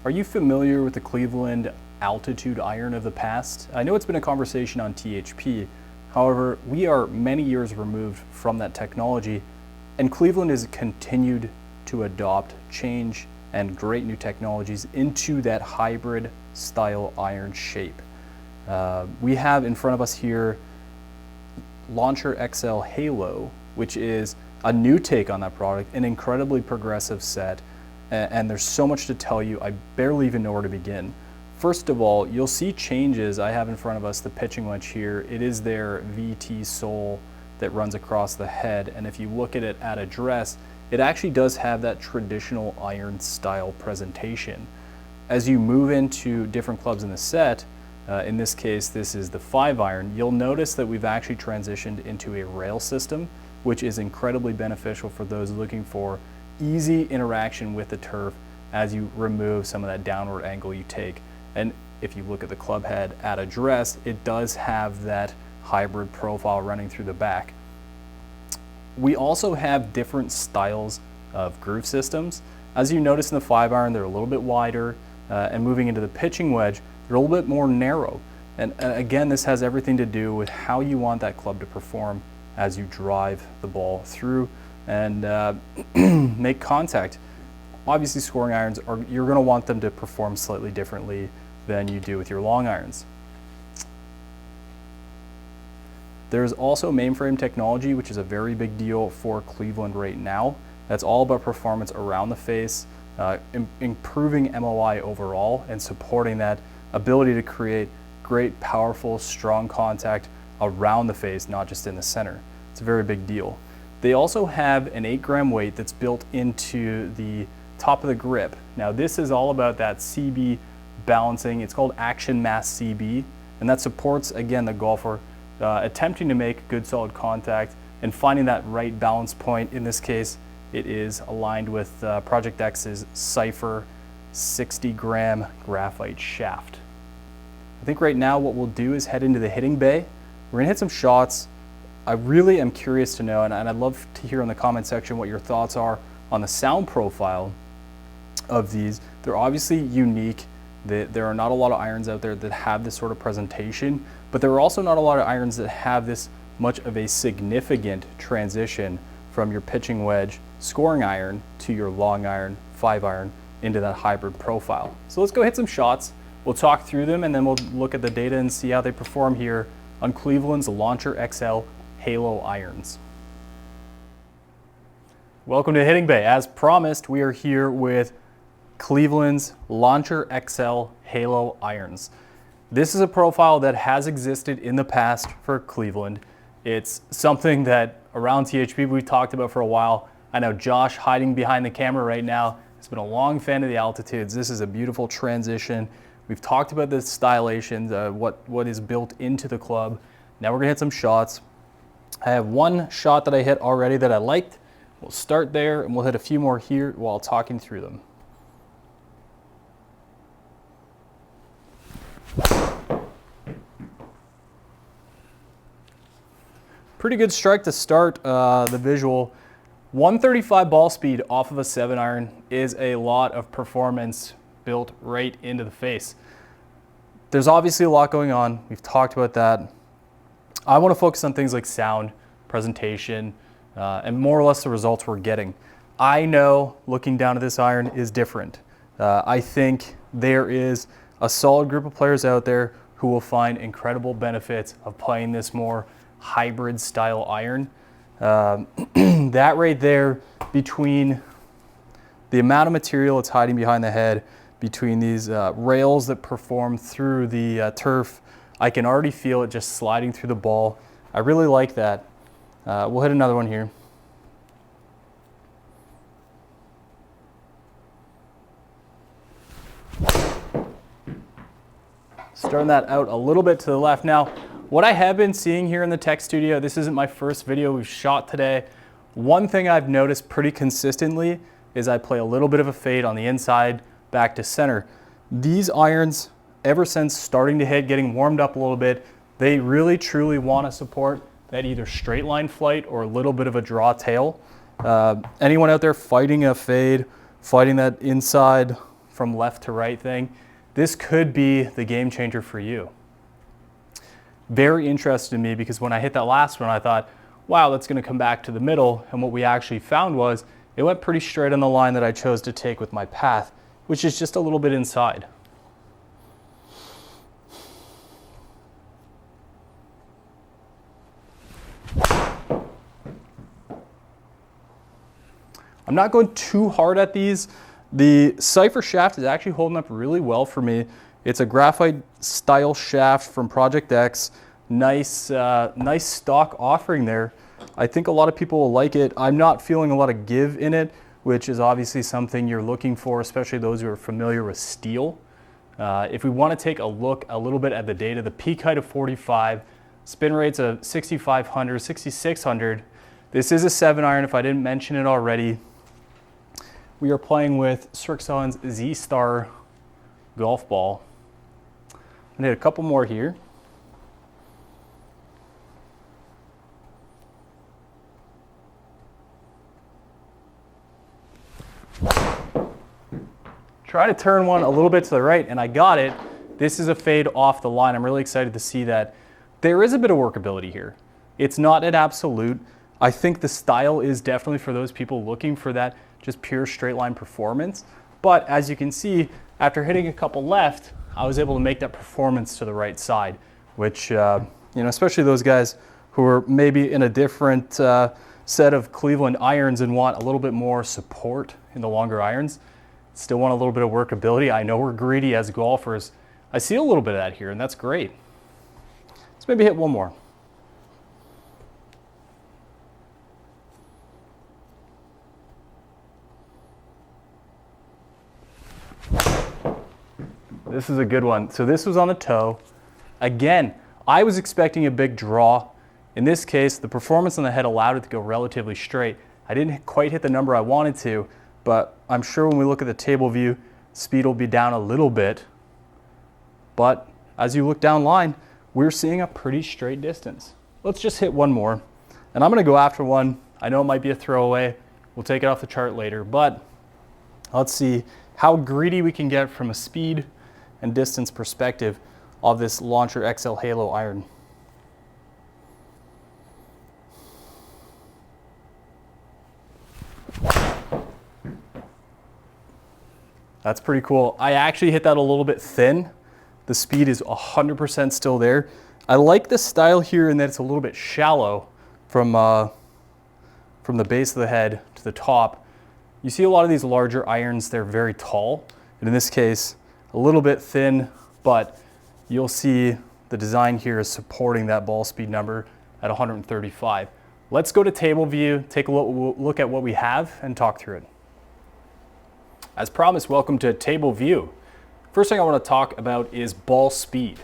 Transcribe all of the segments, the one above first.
Are you familiar with the Cleveland altitude iron of the past? I know it's been a conversation on THP. However, we are many years removed from that technology, and Cleveland has continued to adopt change and great new technologies into that hybrid style iron shape. We have in front of us here Launcher XL Halo, which is a new take on that product, an incredibly progressive set, and there's so much to tell you, I barely even know where to begin. First of all, you'll see changes. I have in front of us the pitching wedge here. It is their VT sole that runs across the head, and if you look at it at address, it actually does have that traditional iron style presentation. As you move into different clubs in the set, in this case this is the 5-iron, you'll notice that we've actually transitioned into a rail system, which is incredibly beneficial for those looking for easy interaction with the turf as you remove some of that downward angle you take. And if you look at the club head at address, it does have that hybrid profile running through the back. We also have different styles of groove systems. As you notice in the 5-iron, they're a little bit wider, and moving into the pitching wedge, they're a little bit more narrow. And again, this has everything to do with how you want that club to perform as you drive the ball through and make contact. Obviously, scoring irons, you're going to want them to perform slightly differently than you do with your long irons. There's also mainframe technology, which is a very big deal for Cleveland right now. That's all about performance around the face, improving MOI overall, and supporting that ability to create great, powerful, strong contact around the face, not just in the center. It's a very big deal. They also have an 8-gram weight that's built into the top of the grip. Now this is all about that CB balancing. It's called Action Mass CB, and that supports, again, the golfer attempting to make good solid contact and finding that right balance point. In this case, it is aligned with Project X's Cypher 60-gram graphite shaft. I think right now what we'll do is head into the hitting bay. We're gonna hit some shots. I really am curious to know, and I'd love to hear in the comment section what your thoughts are on the sound profile of these. They're obviously unique. There are not a lot of irons out there that have this sort of presentation, but there are also not a lot of irons that have this much of a significant transition from your pitching wedge scoring iron to your long iron 5-iron into that hybrid profile. So let's go hit some shots. We'll talk through them, and then we'll look at the data and see how they perform here on Cleveland's Launcher XL Halo irons. Welcome to Hitting Bay. As promised, we are here with Cleveland's Launcher XL Halo irons. This is a profile that has existed in the past for Cleveland. It's something that around THP we've talked about for a while. I know Josh, hiding behind the camera right now, has been a long fan of the altitudes. This is a beautiful transition. We've talked about the stylations, what is built into the club. Now we're gonna hit some shots. I have one shot that I hit already that I liked. We'll start there and we'll hit a few more here while talking through them. Pretty good strike to start the visual. 135 ball speed off of a 7-iron is a lot of performance built right into the face. There's obviously a lot going on. We've talked about that. I want to focus on things like sound, presentation, and more or less the results we're getting. I know looking down at this iron is different. I think there is a solid group of players out there who will find incredible benefits of playing this more hybrid style iron. That right there, between the amount of material that's hiding behind the head, between these rails that perform through the turf, I can already feel it just sliding through the ball. I really like that. We'll hit another one here. Starting that out a little bit to the left. Now, what I have been seeing here in the tech studio, this isn't my first video we've shot today. One thing I've noticed pretty consistently is I play a little bit of a fade on the inside, back to center. These irons, ever since starting to hit, getting warmed up a little bit, they really truly want to support that either straight line flight or a little bit of a draw tail. Anyone out there fighting a fade, fighting that inside from left to right thing, this could be the game changer for you. Very interested in me because when I hit that last one, I thought, wow, that's going to come back to the middle. And what we actually found was it went pretty straight on the line that I chose to take with my path, which is just a little bit inside. I'm not going too hard at these. The Cypher shaft is actually holding up really well for me. It's a graphite style shaft from Project X. Nice stock offering there. I think a lot of people will like it. I'm not feeling a lot of give in it, which is obviously something you're looking for, especially those who are familiar with steel. If we want to take a look a little bit at the data, the peak height of 45, spin rates of 6,500, 6,600. This is a 7-iron if I didn't mention it already. We are playing with Srixon's Z-Star golf ball. I'm gonna hit a couple more here. Try to turn one a little bit to the right, and I got it. This is a fade off the line. I'm really excited to see that. There is a bit of workability here. It's not an absolute. I think the style is definitely for those people looking for that just pure straight line performance. But as you can see, after hitting a couple left, I was able to make that performance to the right side, which, especially those guys who are maybe in a different set of Cleveland irons and want a little bit more support in the longer irons, still want a little bit of workability. I know we're greedy as golfers. I see a little bit of that here, and that's great. Let's maybe hit one more. This is a good one. So this was on the toe. Again, I was expecting a big draw. In this case, the performance on the head allowed it to go relatively straight. I didn't quite hit the number I wanted to, but I'm sure when we look at the table view, speed will be down a little bit. But as you look down line, we're seeing a pretty straight distance. Let's just hit one more. And I'm gonna go after one. I know it might be a throwaway. We'll take it off the chart later, but let's see how greedy we can get from a speed and distance perspective of this Launcher XL Halo iron. That's pretty cool. I actually hit that a little bit thin. The speed is 100% still there. I like the style here in that it's a little bit shallow from the base of the head to the top. You see a lot of these larger irons, they're very tall. And in this case, a little bit thin, but you'll see the design here is supporting that ball speed number at 135. Let's go to table view, take a look at what we have and talk through it. As promised, welcome to table view. First thing I want to talk about is ball speed.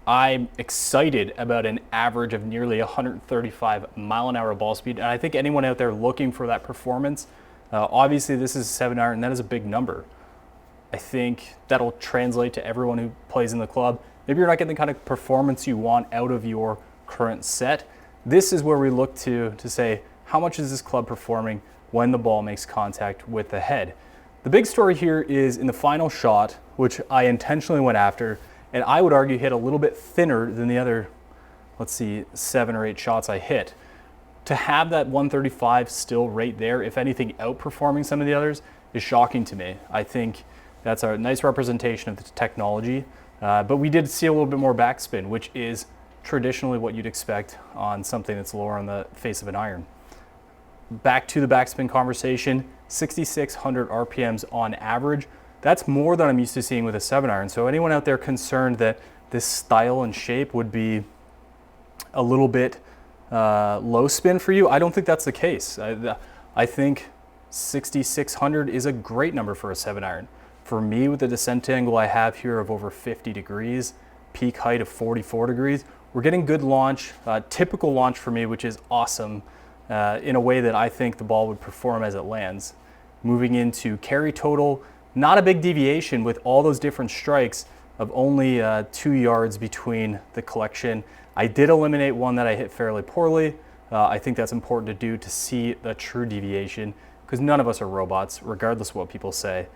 I'm excited about an average of nearly 135 mile an hour ball speed, and I think anyone out there looking for that performance, obviously this is a 7-iron, and that is a big number. I think that'll translate to everyone who plays in the club. Maybe you're not getting the kind of performance you want out of your current set. This is where we look to say, how much is this club performing when the ball makes contact with the head? The big story here is in the final shot, which I intentionally went after, and I would argue hit a little bit thinner than the other, 7 or 8 shots I hit. To have that 135 still right there, if anything outperforming some of the others, is shocking to me. I think that's a nice representation of the technology, but we did see a little bit more backspin, which is traditionally what you'd expect on something that's lower on the face of an iron. Back to the backspin conversation, 6,600 RPMs on average. That's more than I'm used to seeing with a 7-iron. So anyone out there concerned that this style and shape would be a little bit low spin for you, I don't think that's the case. I think 6,600 is a great number for a 7-iron. For me, with the descent angle I have here of over 50 degrees, peak height of 44 degrees, we're getting good launch, typical launch for me, which is awesome in a way that I think the ball would perform as it lands. Moving into carry total, not a big deviation with all those different strikes of only 2 yards between the collection. I did eliminate one that I hit fairly poorly. I think that's important to do to see the true deviation because none of us are robots, regardless of what people say.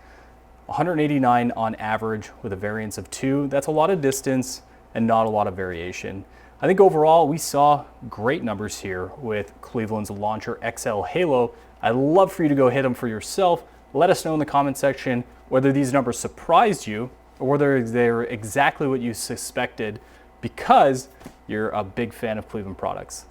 189 on average with a variance of 2. That's a lot of distance and not a lot of variation. I think overall we saw great numbers here with Cleveland's Launcher XL Halo. I'd love for you to go hit them for yourself. Let us know in the comment section whether these numbers surprised you or whether they're exactly what you suspected because you're a big fan of Cleveland products.